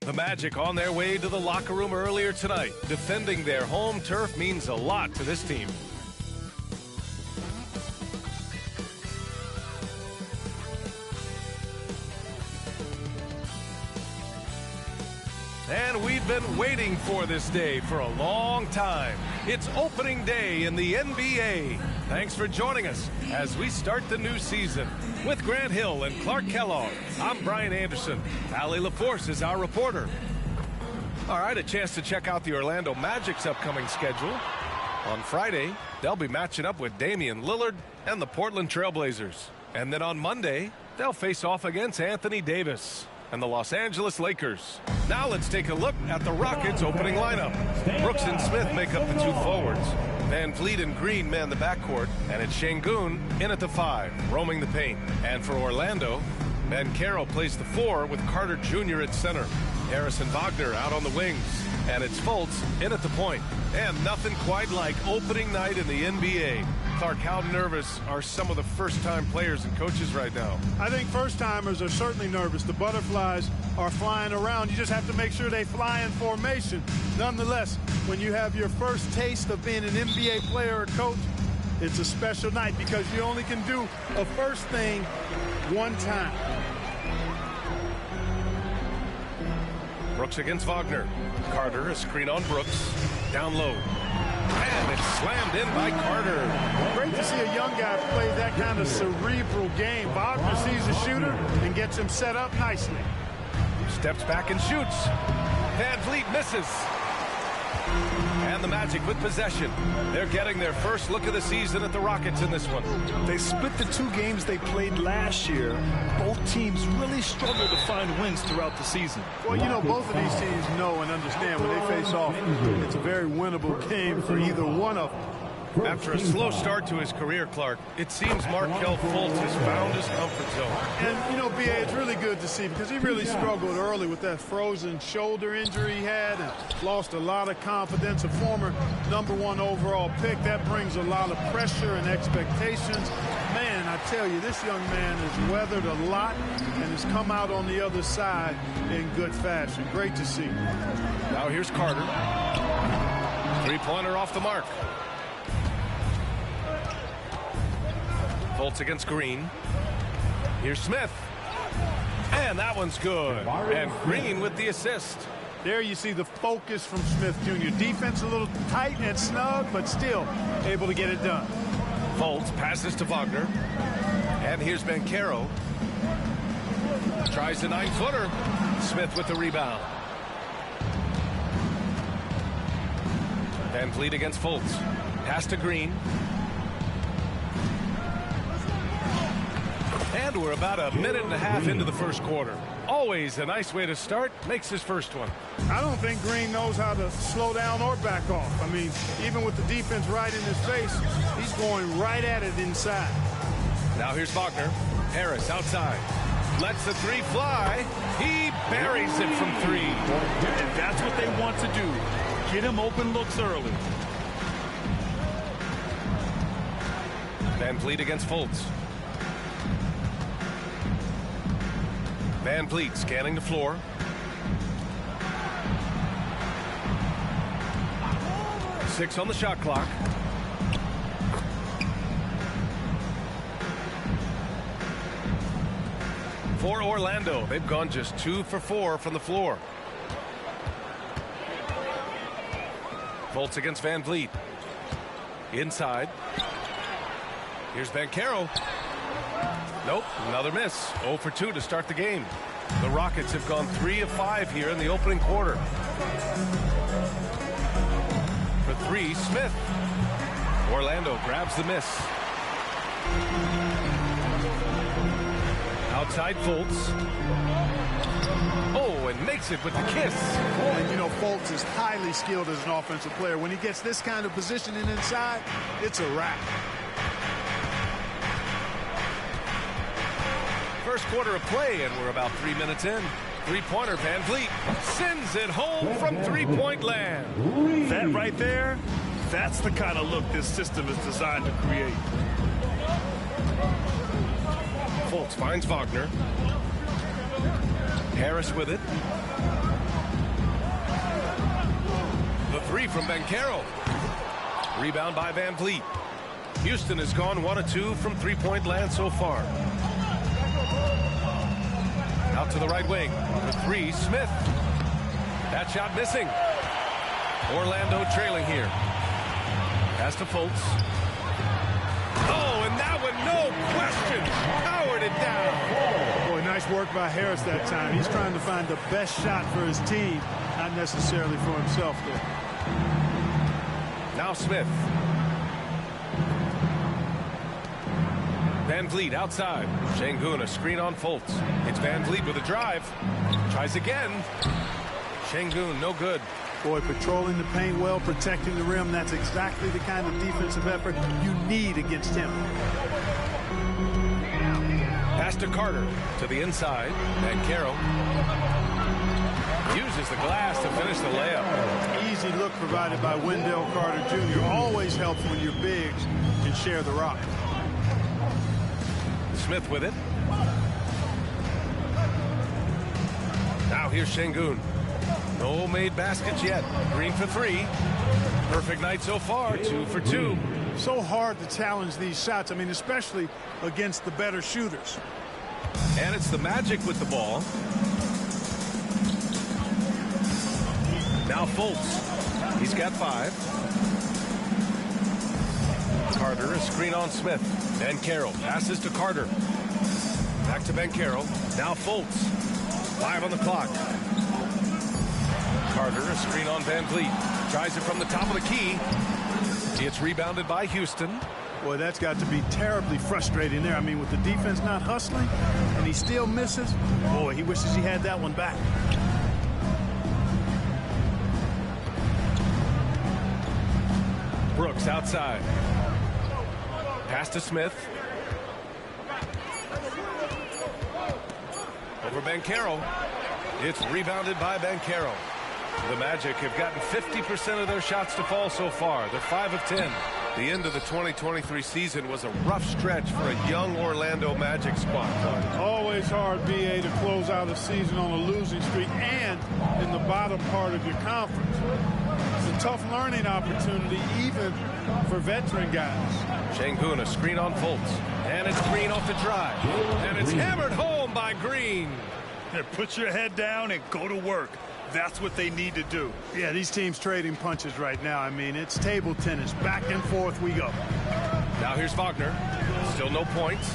The Magic on their way to the locker room earlier tonight. Defending their home turf means a lot to this team. And we've been waiting for this day for a long time. It's opening day in the NBA. Thanks for joining us as we start the new season. With Grant Hill and Clark Kellogg, I'm Brian Anderson. Allie LaForce is our reporter. All right, a chance to check out the Orlando Magic's upcoming schedule. On Friday, they'll be matching up with Damian Lillard and the Portland Trailblazers. And then on Monday, they'll face off against Anthony Davis and the Los Angeles Lakers. Now let's take a look at the Rockets' opening lineup. Brooks and Smith make up the two forwards. VanVleet and Green man the backcourt, and it's Şengün in at the 5, roaming the paint. And for Orlando, Banchero plays the 4 with Carter Jr. at center. Harris and Wagner out on the wings, and it's Fultz in at the point. And nothing quite like opening night in the NBA. Clark, how nervous are some of the first-time players and coaches right now? I think first-timers are certainly nervous. The butterflies are flying around. You just have to make sure they fly in formation. Nonetheless, when you have your first taste of being an NBA player or coach, it's a special night because you only can do a first thing one time. Brooks against Wagner. Carter, a screen on Brooks. Down low. And it's slammed in by Carter. Great to see a young guy play that kind of cerebral game. Wagner sees the shooter and gets him set up nicely. Steps back and shoots. VanVleet misses. And the Magic with possession. They're getting their first look of the season at the Rockets in this one. They split the 2 games they played last year. Both teams really struggled to find wins throughout the season. Well, you know, both of these teams know and understand when they face off, it's a very winnable game for either one of them. After a slow start to his career, Clark, it seems Markelle Fultz has found his comfort zone. And, you know, B.A., it's really good to see because he really struggled early with that frozen shoulder injury he had and lost a lot of confidence. A former #1 overall pick, that brings a lot of pressure and expectations. Man, I tell you, this young man has weathered a lot and has come out on the other side in good fashion. Great to see. Now here's Carter. Three-pointer off the mark. Fultz against Green. Here's Smith. And that one's good. And Green with the assist. There you see the focus from Smith Jr. Defense a little tight and snug, but still able to get it done. Fultz passes to Wagner. And here's Banchero. Tries the 9-footer. Smith with the rebound. VanVleet against Fultz. Pass to Green. And we're about a minute and a half into the first quarter. Always a nice way to start. Makes his first one. I don't think Green knows how to slow down or back off. I mean, even with the defense right in his face, he's going right at it inside. Now here's Wagner. Harris outside. Lets the 3 fly. He buries it from 3. And that's what they want to do. Get him open looks early. VanVleet against Fultz. VanVleet scanning the floor. Six on the shot clock. For Orlando, they've gone just 2 for 4 from the floor. Fultz against VanVleet. Inside. Here's Banchero. Nope, another miss. 0 for 2 to start the game. The Rockets have gone 3 of 5 here in the opening quarter. For 3, Smith. Orlando grabs the miss. Outside Fultz. Oh, and makes it with the kiss. And, you know, Fultz is highly skilled as an offensive player. When he gets this kind of positioning inside, it's a wrap. First quarter of play, and we're about 3 minutes in. Three-pointer, VanVleet sends it home from three-point land. That right there, that's the kind of look this system is designed to create. Fultz finds Wagner. Harris with it. three from Banchero. Rebound by Van Vliet. Houston has gone 1 of 2 from three-point land so far. Out to the right wing. The three, Smith. That shot missing. Orlando trailing here. Pass to Fultz. Oh, and that one, no question, powered it down. Boy, nice work by Harris that time. He's trying to find the best shot for his team, not necessarily for himself there. Now Smith. Van Vliet outside. Sengun, a screen on Fultz. It's Van Vliet with a drive. Tries again. Sengun, no good. Boy, patrolling the paint well, protecting the rim. That's exactly the kind of defensive effort you need against him. Pass to Carter to the inside. Banchero uses the glass to finish the layup. Easy look provided by Wendell Carter Jr. Always helps when your bigs can share the rock. Smith with it. Now here's Sengun. No made baskets yet. Green for three. Perfect night so far. 2 for 2. So hard to challenge these shots. I mean, especially against the better shooters. And it's the Magic with the ball. Now Fultz. He's got 5. Carter, a screen on Smith. Banchero passes to Carter. Back to Banchero. Now Fultz. 5 on the clock. Carter, a screen on Van Vliet. Tries it from the top of the key. It's rebounded by Houston. Boy, that's got to be terribly frustrating there. I mean, with the defense not hustling, and he still misses. Boy, he wishes he had that one back. Brooks outside. Pass to Smith. Over Banchero. It's rebounded by Banchero. The Magic have gotten 50% of their shots to fall so far. They're 5 of 10. The end of the 2023 season was a rough stretch for a young Orlando Magic squad. Always hard, B.A., to close out a season on a losing streak and in the bottom part of your conference. It's a tough learning opportunity, even for veteran guys. Sengun, a screen on Fultz. And it's Green off the drive. And it's hammered home by Green. Put your head down and go to work. That's what they need to do. Yeah, these teams trading punches right now. I mean, it's table tennis. Back and forth we go. Now here's Wagner. Still no points.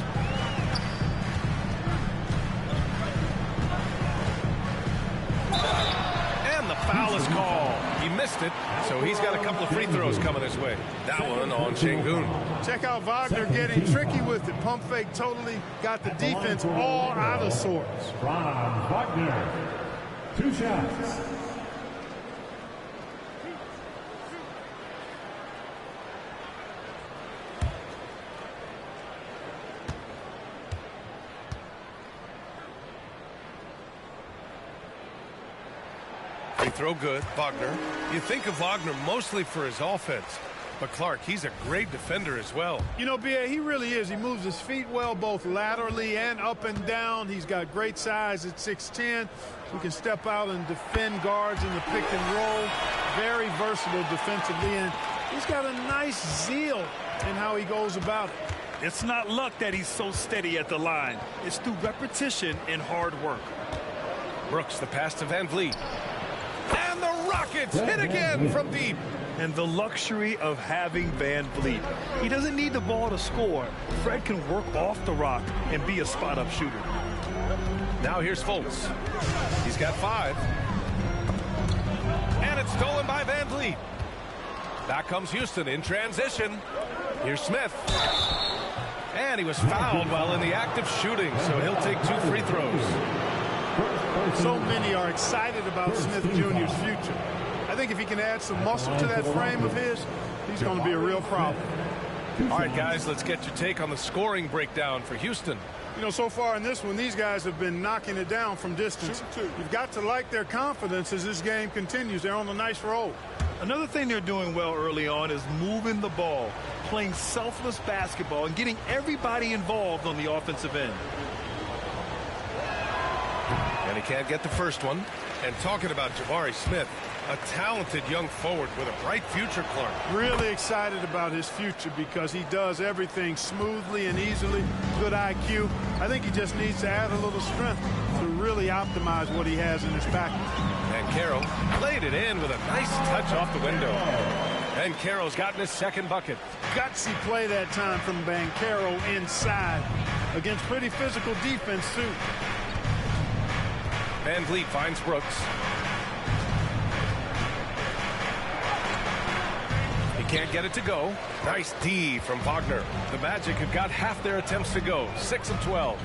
And the foul is called. He missed it, so he's got a couple of free throws coming his way. That one on Sengun. Check out Wagner getting tricky with it. Pump fake totally got the defense all out of sorts. Ron Wagner. 2 shots. Free throw good. Wagner. You think of Wagner mostly for his offense, but Clark, he's a great defender as well. You know, B.A., he really is. He moves his feet well, both laterally and up and down. He's got great size at 6'10". He can step out and defend guards in the pick and roll. Very versatile defensively, and he's got a nice zeal in how he goes about it. It's not luck that he's so steady at the line. It's through repetition and hard work. Brooks, the pass to Van Vliet. And the Rockets hit again from deep. And the luxury of having Van Vliet. He doesn't need the ball to score. Fred can work off the rock and be a spot-up shooter. Now here's Fultz. He's got 5. And it's stolen by Van Vliet. Back comes Houston in transition. Here's Smith. And he was fouled while in the act of shooting, so he'll take 2 free throws. So many are excited about Smith Jr.'s future. I think if he can add some muscle to that frame of his, he's going to be a real problem. All right, guys, let's get your take on the scoring breakdown for Houston. You know, so far in this one, these guys have been knocking it down from distance. You've got to like their confidence as this game continues. They're on a nice roll. Another thing they're doing well early on is moving the ball, playing selfless basketball, and getting everybody involved on the offensive end. And he can't get the first one. And talking about Jabari Smith, a talented young forward with a bright future, Clark. Really excited about his future because he does everything smoothly and easily. Good IQ. I think he just needs to add a little strength to really optimize what he has in his package. Banchero played it in with a nice touch off the window. Banchero's gotten his second bucket. Gutsy play that time from Banchero inside against pretty physical defense, too. VanVleet finds Brooks. He can't get it to go. Nice D from Wagner. The Magic have got half their attempts to go. 6 of 12.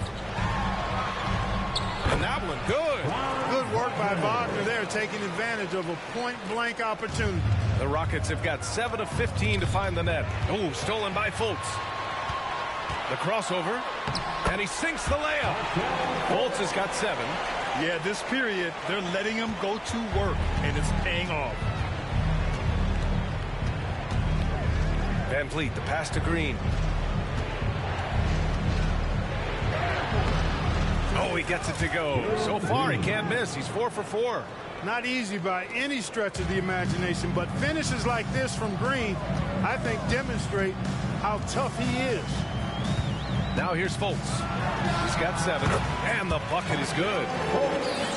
And that one good. Good work by Wagner there, taking advantage of a point-blank opportunity. The Rockets have got 7 of 15 to find the net. Oh, stolen by Fultz. The crossover. And he sinks the layup. Fultz has got 7. Yeah, this period, they're letting him go to work, and it's paying off. VanVleet, the pass to Green. Oh, he gets it to go. So far, he can't miss. He's 4 for 4. Not easy by any stretch of the imagination, but finishes like this from Green, I think, demonstrate how tough he is. Now here's Fultz. He's got 7, and the bucket is good.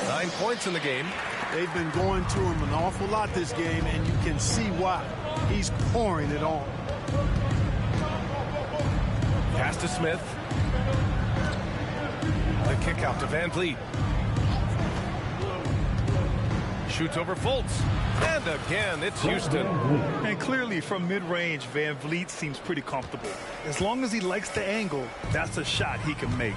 9 points in the game. They've been going to him an awful lot this game, and you can see why. He's pouring it on. Pass to Smith. The kick out to VanVleet. Shoots over Fultz. And again, it's Houston. And clearly from mid-range, VanVleet seems pretty comfortable. As long as he likes the angle, that's a shot he can make.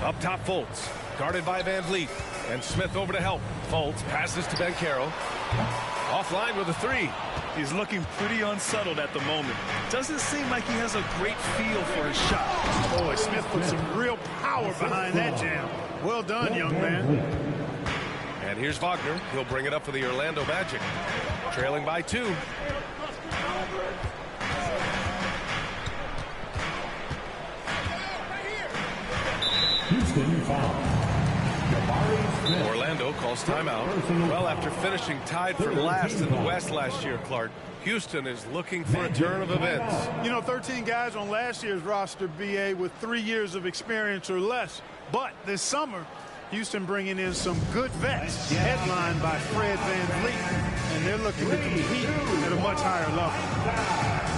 Up top, Fultz. Guarded by VanVleet. And Smith over to help. Fultz passes to Banchero. Offline with a 3. He's looking pretty unsettled at the moment. Doesn't seem like he has a great feel for his shot. Boy, Smith put some real power behind that jam. Well done, young man. And here's Wagner. He'll bring it up for the Orlando Magic. Trailing by 2. Houston foul. Orlando calls timeout. Well, after finishing tied for last in the West last year, Clark, Houston is looking for a turn of events. You know, 13 guys on last year's roster, BA, with 3 years of experience or less. But this summer, Houston bringing in some good vets, headlined by Fred VanVleet, and they're looking to compete at a much higher level.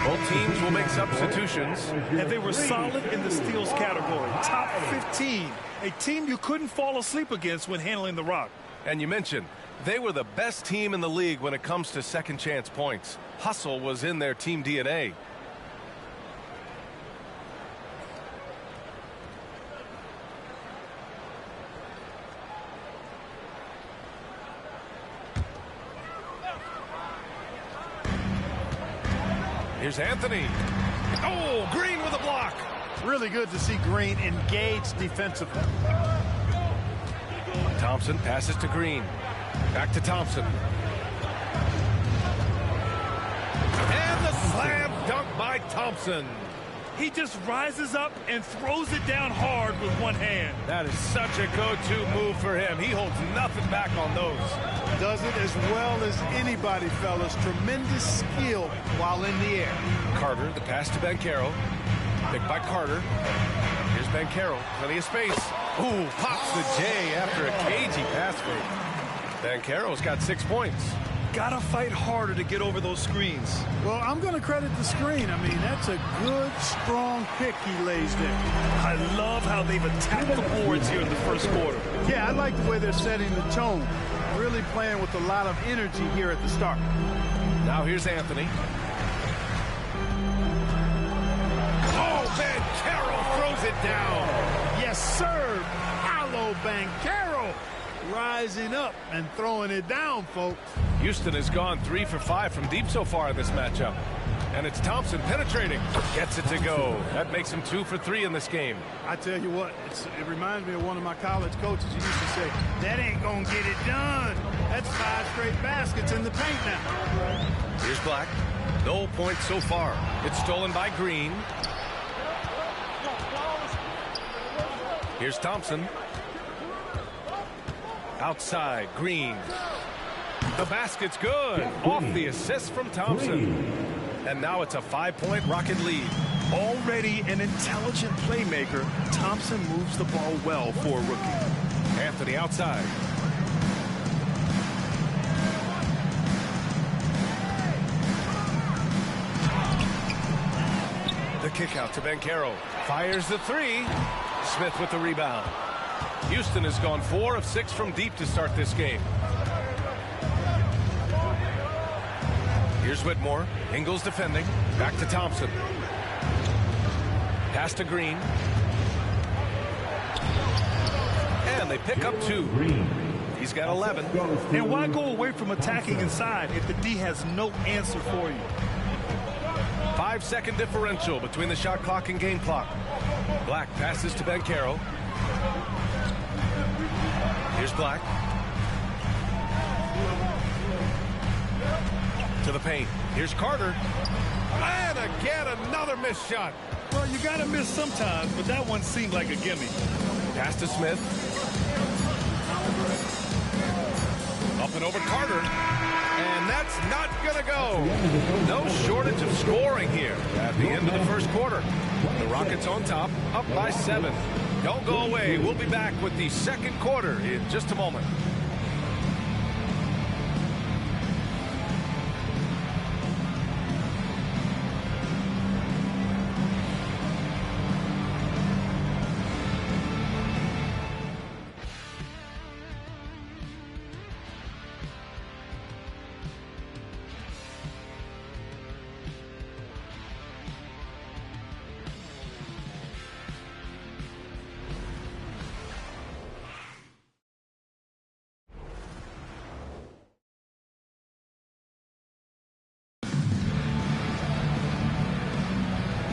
Both teams will make substitutions. And they were solid in the steals category. Top 15. A team you couldn't fall asleep against when handling the rock. And you mentioned, they were the best team in the league when it comes to second chance points. Hustle was in their team DNA. Here's Anthony. Oh, Green with a block. Really good to see Green engaged defensively. Thompson passes to Green. Back to Thompson. And the slam dunk by Thompson. He just rises up and throws it down hard with one hand. That is such a go-to move for him. He holds nothing back on those. Does it as well as anybody, fellas. Tremendous skill while in the air. Carter, the pass to Banchero. Picked by Carter. Here's Banchero. Plenty of space. Ooh, pops the J after a cagey pass fake. Banchero's got 6 points. Gotta fight harder to get over those screens. Well, I'm going to credit the screen. I mean, that's a good, strong pick he lays there. I love how they've attacked the boards here in the first quarter. Yeah, I like the way they're setting the tone. Really playing with a lot of energy here at the start. Now here's Anthony. Oh, Banchero throws it down. Yes, sir. Paolo Banchero rising up and throwing it down, folks. Houston has gone 3 for 5 from deep so far in this matchup. And it's Thompson penetrating. Gets it to go. That makes him 2 for 3 in this game. I tell you what, it reminds me of one of my college coaches. He used to say, that ain't going to get it done. That's 5 straight baskets in the paint now. Here's Black. No points so far. It's stolen by Green. Here's Thompson. Outside, Green. The basket's good. Off the assist from Thompson. And now it's a 5-point Rocket lead. Already an intelligent playmaker, Thompson moves the ball well for a rookie. Anthony outside. The kick out to Banchero. Fires the 3. Smith with the rebound. Houston has gone 4 of 6 from deep to start this game. Here's Whitmore. Ingles defending. Back to Thompson. Pass to Green. And they pick up 2. He's got 11. And why go away from attacking inside if the D has no answer for you? 5-second differential between the shot clock and game clock. Black passes to Banchero. Here's Black. To the paint. Here's Carter. And again, another missed shot. Well, you got to miss sometimes, but that one seemed like a gimme. Pass to Smith. Up and over Carter. And that's not going to go. No shortage of scoring here at the end of the first quarter. The Rockets on top, up by 7. Don't go away. We'll be back with the second quarter in just a moment.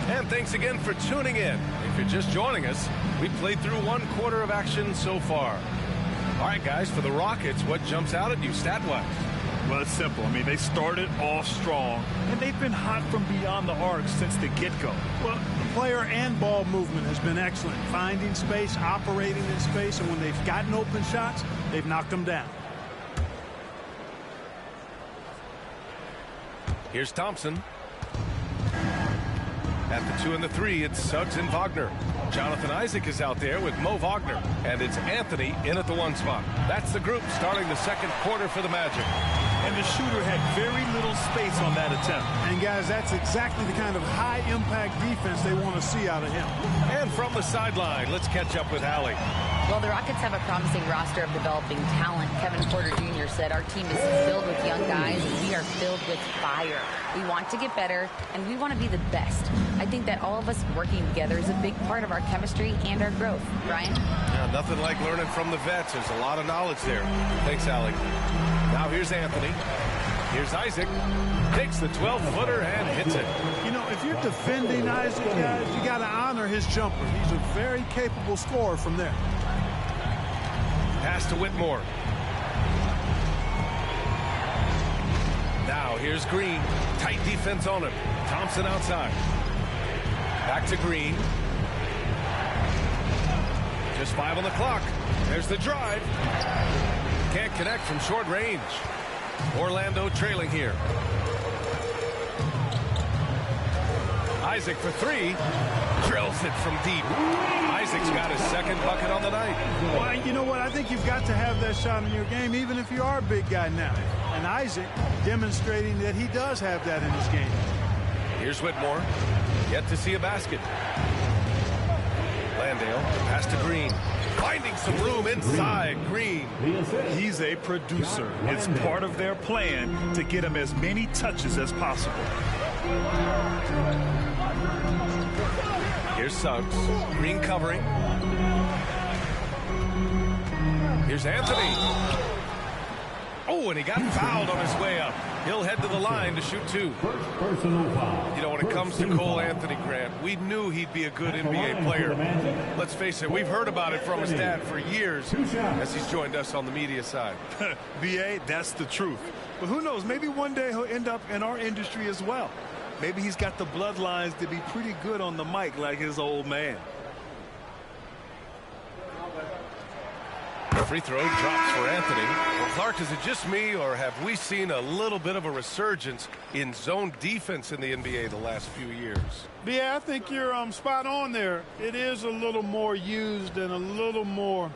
And thanks again for tuning in. If you're just joining us, we played through 1 quarter of action so far. All right, guys, for the Rockets, what jumps out at you stat-wise? Well, it's simple. I mean, they started off strong, and they've been hot from beyond the arc since the get-go. Well, the player and ball movement has been excellent. Finding space, operating in space, and when they've gotten open shots, they've knocked them down. Here's Thompson. At the 2 and the 3, it's Suggs and Wagner. Jonathan Isaac is out there with Mo Wagner. And it's Anthony in at the 1 spot. That's the group starting the second quarter for the Magic. And the shooter had very little space on that attempt. And, guys, that's exactly the kind of high-impact defense they want to see out of him. And from the sideline, let's catch up with Allie. Well, the Rockets have a promising roster of developing talent. Kevin Porter Jr. said, our team is filled with young guys, and we are filled with fire. We want to get better, and we want to be the best. I think that all of us working together is a big part of our chemistry and our growth. Brian? Yeah, nothing like learning from the vets. There's a lot of knowledge there. Thanks, Allie. Now here's Anthony. Here's Isaac. Takes the 12-footer and hits it. You know, if you're defending Isaac, guys, you got to honor his jumper. He's a very capable scorer from there. Pass to Whitmore. Now here's Green. Tight defense on him. Thompson outside. Back to Green. Just 5 on the clock. There's the drive. Can't connect from short range. Orlando trailing here. Isaac for three. Drills it from deep. Isaac's got his second bucket on the night. Well, you know what? I think you've got to have that shot in your game, even if you are a big guy now. And Isaac demonstrating that he does have that in his game. Here's Whitmore. Yet to see a basket. Landale pass to Green. Finding some room inside. Green. He's a producer. It's part of their plan to get him as many touches as possible. Here's Suggs. Green covering. Here's Anthony. Oh, and he got fouled on his way up. He'll head to the line to shoot two. You know, when it comes to Cole Anthony, Grant, we knew he'd be a good NBA player. Let's face it, we've heard about it from his dad for years as he's joined us on the media side. B.A., that's the truth. But who knows, maybe one day he'll end up in our industry as well. Maybe he's got the bloodlines to be pretty good on the mic like his old man. Free throw drops for Anthony. Well, Clark, is it just me, or have we seen a little bit of a resurgence in zone defense in the NBA the last few years? Yeah, I think you're spot on there. It is a little more used and a little more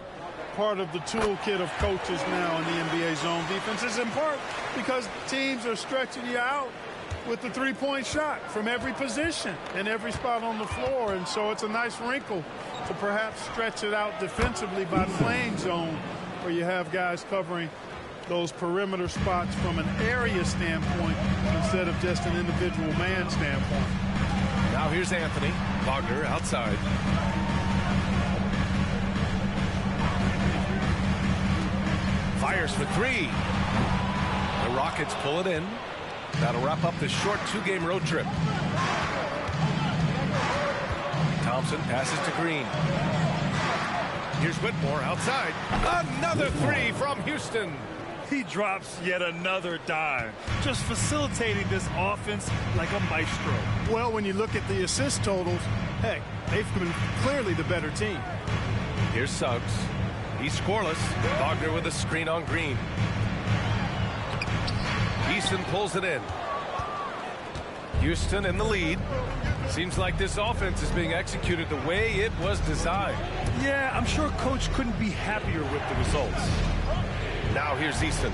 part of the toolkit of coaches now in the NBA zone defense. It's in part because teams are stretching you out with the three-point shot from every position and every spot on the floor. And so it's a nice wrinkle to perhaps stretch it out defensively by playing zone, where you have guys covering those perimeter spots from an area standpoint instead of just an individual man standpoint. Now here's Anthony. Wagner outside. Fires for three. The Rockets pull it in. That'll wrap up this short two-game road trip. Thompson passes to Green. Here's Whitmore outside. Another three from Houston. He drops yet another dime, just facilitating this offense like a maestro. Well, when you look at the assist totals, heck, they've been clearly the better team. Here's Suggs. He's scoreless. Wagner with a screen on Green. Eason pulls it in. Houston in the lead. Seems like this offense is being executed the way it was designed. Yeah, I'm sure Coach couldn't be happier with the results. Now here's Eason.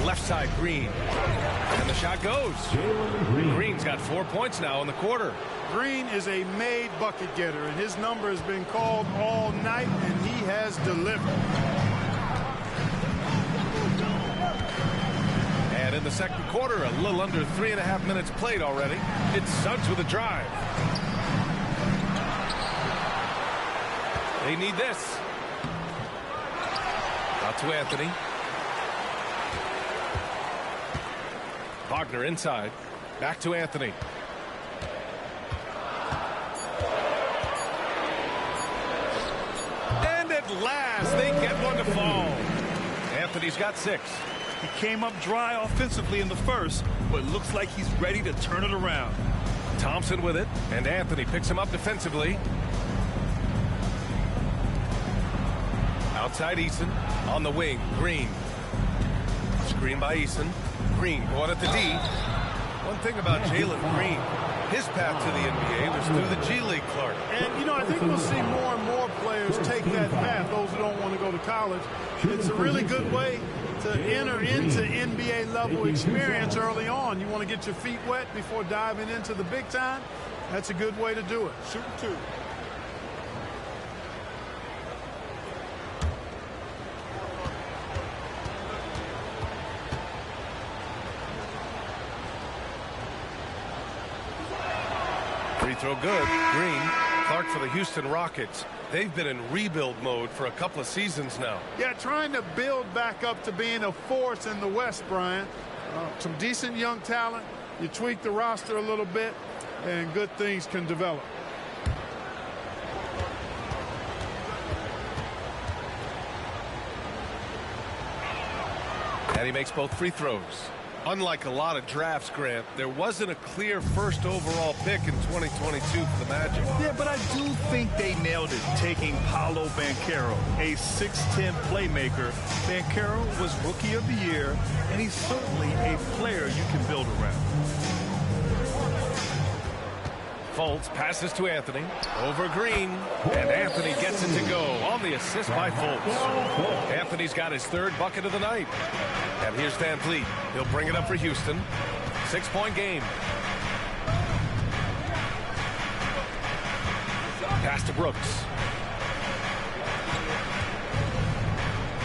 Left side, Green. And the shot goes. Green's got 4 points now in the quarter. Green is a made bucket getter, and his number has been called all night, and he has delivered. And in the second quarter, a little under 3.5 minutes played already. It's Suggs with a drive. They need this. Out to Anthony. Wagner inside. Back to Anthony. And at last, they get one to fall. Anthony's got 6. He came up dry offensively in the first, but looks like he's ready to turn it around. Thompson with it, and Anthony picks him up defensively. Outside Eason, on the wing, Green. Screen by Eason. Green going at the D. One thing about Jalen Green, his path to the NBA was through the G League, Clark. And, you know, I think we'll see more and more players take that path, those who don't want to go to college. It's a really good way to enter into NBA level experience early on. You want to get your feet wet before diving into the big time? That's a good way to do it. Shooting two. Free throw good. Green. Clark for the Houston Rockets. They've been in rebuild mode for a couple of seasons now. Yeah, trying to build back up to being a force in the West, Brian. Some decent young talent. You tweak the roster a little bit, and good things can develop. And he makes both free throws. Unlike a lot of drafts, Grant, there wasn't a clear first overall pick in 2022 for the Magic. Yeah, but I do think they nailed it, taking Paolo Banchero, a 6'10 playmaker. Banchero was Rookie of the Year, and he's certainly a player you can build around. Fultz passes to Anthony. Over Green. And Anthony gets it to go on the assist by Fultz. Anthony's got his third bucket of the night. And here's Van Vliet. He'll bring it up for Houston. 6-point game. Pass to Brooks.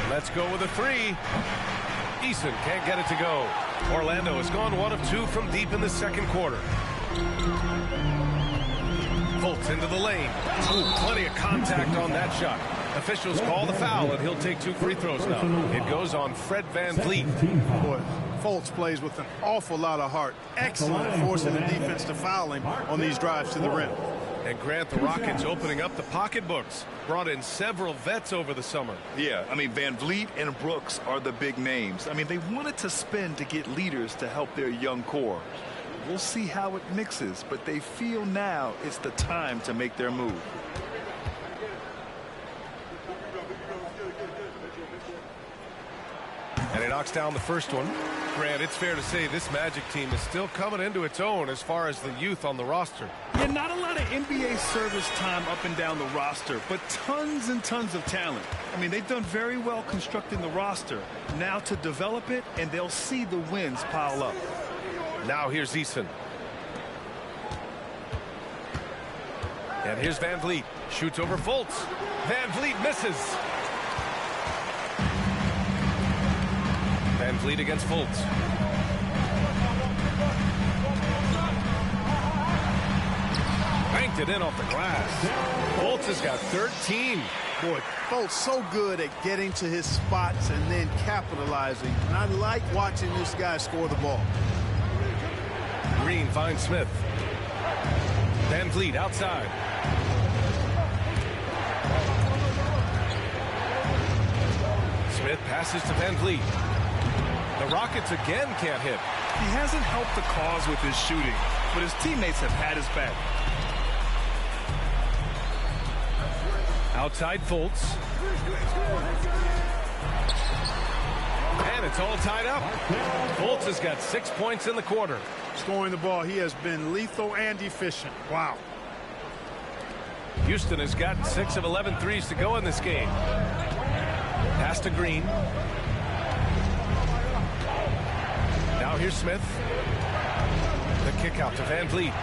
Let's go with a three. Eason can't get it to go. Orlando has gone 1 of 2 from deep in the second quarter. Fultz into the lane. Ooh, plenty of contact on that shot. Officials call the foul, and he'll take 2 free throws now. It goes on Fred Van Vliet. Boy, Fultz plays with an awful lot of heart. Excellent forcing the defense to foul him on these drives to the rim. And Grant, the Rockets opening up the pocketbooks. Brought in several vets over the summer. Yeah, I mean, Van Vliet and Brooks are the big names. I mean, they wanted to spend to get leaders to help their young core. We'll see how it mixes, but they feel now it's the time to make their move. And he knocks down the first one. Grant, it's fair to say this Magic team is still coming into its own as far as the youth on the roster. Yeah, not a lot of NBA service time up and down the roster, but tons and tons of talent. I mean, they've done very well constructing the roster. Now to develop it, and they'll see the wins pile up. Now here's Eason. And here's Van Vliet. Shoots over Fultz. Van Vliet misses. Van Vliet against Fultz. Banked it in off the glass. Fultz has got 13. Boy, Fultz so good at getting to his spots and then capitalizing. And I like watching this guy score the ball. Green finds Smith. Van Vliet outside. Smith passes to Van Vliet. The Rockets again can't hit. He hasn't helped the cause with his shooting, but his teammates have had his back. Outside Fultz. And it's all tied up. Fultz has got 6 points in the quarter. Scoring the ball, he has been lethal and efficient. Wow. Houston has got 6 of 11 threes to go in this game. Pass to Green. Now here's Smith. The kick out to Van Vliet.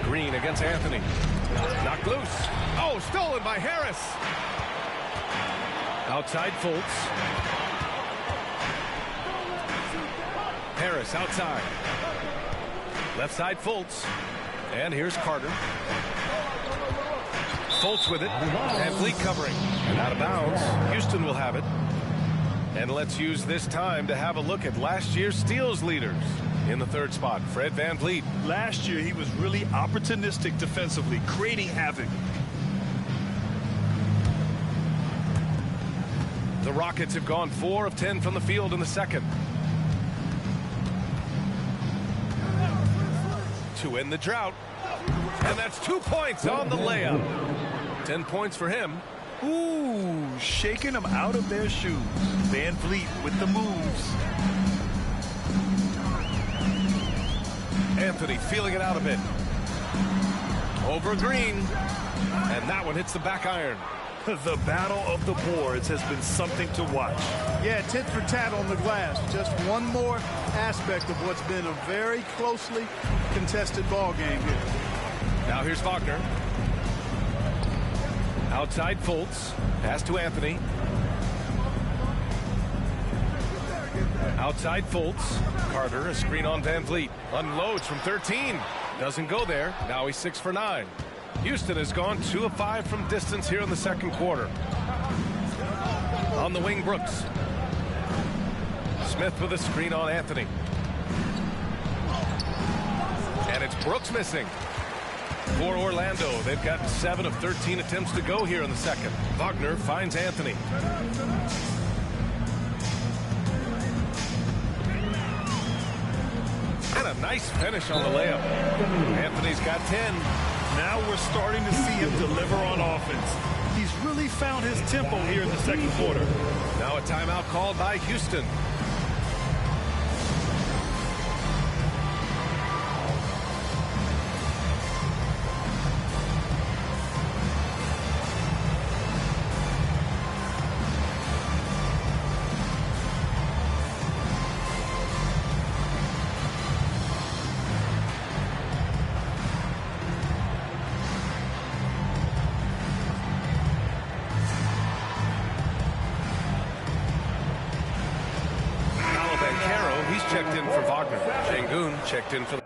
Green against Anthony. Knocked loose. Oh, stolen by Harris. Outside Fultz. Harris outside. Left side Fultz. And here's Carter. Fultz with it. Van Vliet covering. And out of bounds. Houston will have it. And let's use this time to have a look at last year's steals leaders. In the third spot, Fred Van Vliet. Last year, he was really opportunistic defensively, creating havoc. The Rockets have gone 4 of 10 from the field in the second. To end the drought. And that's 2 points on the layup. 10 points for him. Ooh, shaking them out of their shoes. Van Vliet with the moves. Anthony feeling it out a bit. Over Green. And that one hits the back iron. The battle of the boards has been something to watch. Yeah, tit for tat on the glass. Just one more aspect of what's been a very closely contested ball game here. Now here's Wagner. Outside Fultz. Pass to Anthony. Outside Fultz. Carter, a screen on Van Vliet. Unloads from 13. Doesn't go there. Now he's 6 for 9. Houston has gone 2 of 5 from distance here in the second quarter. On the wing, Brooks. Smith with a screen on Anthony. And it's Brooks missing. For Orlando, they've got 7 of 13 attempts to go here in the second. Wagner finds Anthony. Nice finish on the layup. Anthony's got 10. Now we're starting to see him deliver on offense. He's really found his tempo here in the second quarter. Now a timeout called by Houston. Checked in for Wagner. Şengün checked in for